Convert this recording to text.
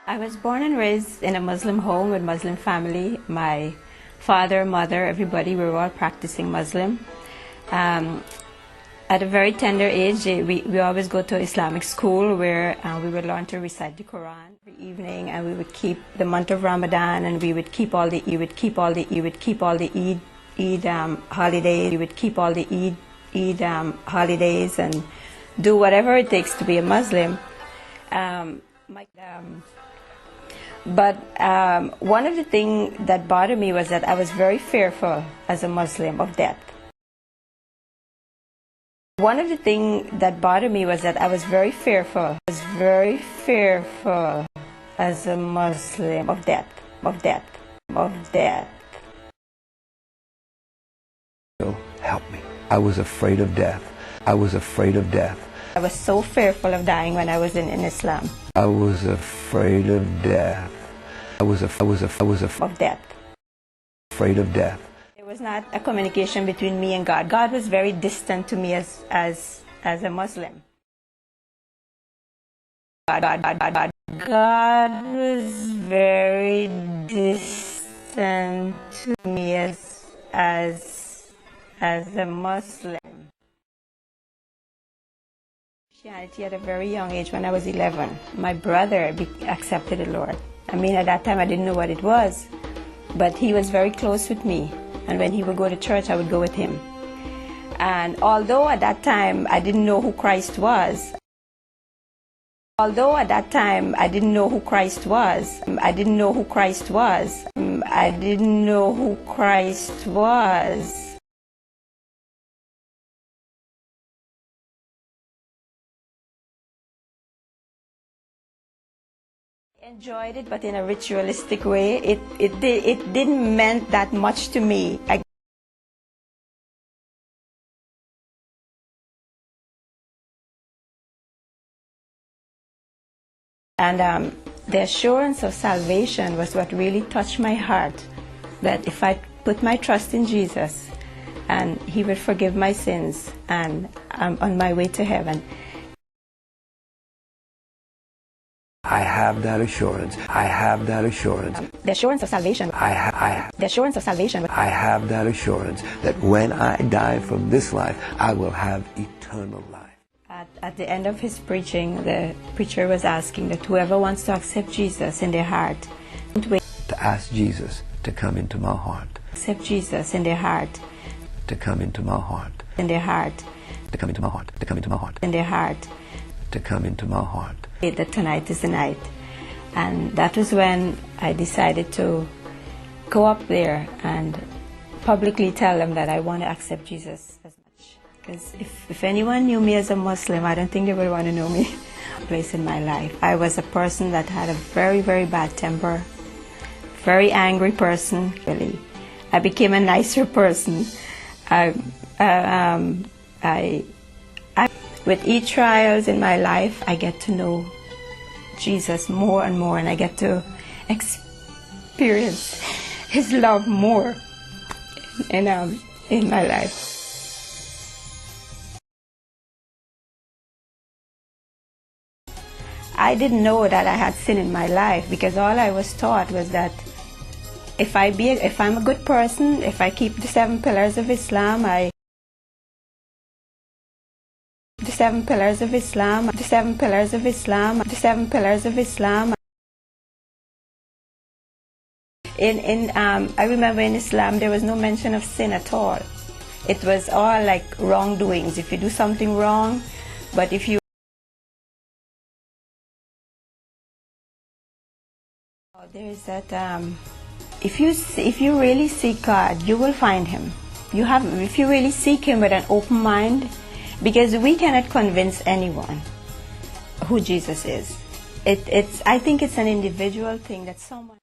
I was born and raised in a Muslim home with Muslim family. My father, mother, everybody, we were all practicing Muslim. At a very tender age, we always go to Islamic school where we would learn to recite the Quran every evening, and we would keep the month of Ramadan, and we would keep all the Eid holidays. We would keep all the Eid holidays and do whatever it takes to be a Muslim. But one of the things that bothered me was that I was very fearful as a Muslim of death. One of the things that bothered me was that I was very fearful. I was very fearful as a Muslim of death. Help me. I was afraid of death. I was afraid of death. I was so fearful of dying when I was in Islam. I was afraid of death. I was Of death. afraid of death. There was not a communication between me and God. God was very distant to me as a Muslim. God was very distant to me as a Muslim. Christianity at a very young age, when I was 11. My brother accepted the Lord. I mean, at that time I didn't know what it was, but he was very close with me, and when he would go to church, I would go with him. And although at that time I didn't know who Christ was, I didn't know who Christ was. Enjoyed it, but in a ritualistic way. It didn't mean that much to me. And the assurance of salvation was what really touched my heart, that if I put my trust in Jesus, and He would forgive my sins, and I'm on my way to heaven. I have that assurance. I have that assurance. The assurance of salvation. The assurance of salvation. I have that assurance that when I die from this life, I will have eternal life. At the end of his preaching, the preacher was asking that whoever wants to accept Jesus in their heart, To ask Jesus to come into my heart. accept Jesus in their heart, To come into my heart. in their heart, To come into my heart. To come into my heart. in their heart. To come into my heart. That tonight is the night. And that was when I decided to go up there and publicly tell them that I want to accept Jesus as much. Because if anyone knew me as a Muslim, I don't think they would want to know me. Place in my life. I was a person that had a very, very bad temper, very angry person, really. I became a nicer person. With each trials in my life, I get to know Jesus more and more, and I get to experience His love more in my life. I didn't know that I had sin in my life, because all I was taught was that if I'm a good person, if I keep the 7 pillars of Islam, the 7 pillars of Islam. I remember in Islam there was no mention of sin at all. It was all like wrongdoings. If you do something wrong, but if you there is that if you really seek God, you will find Him. If you really seek Him with an open mind. Because we cannot convince anyone who Jesus is. I think it's an individual thing that someone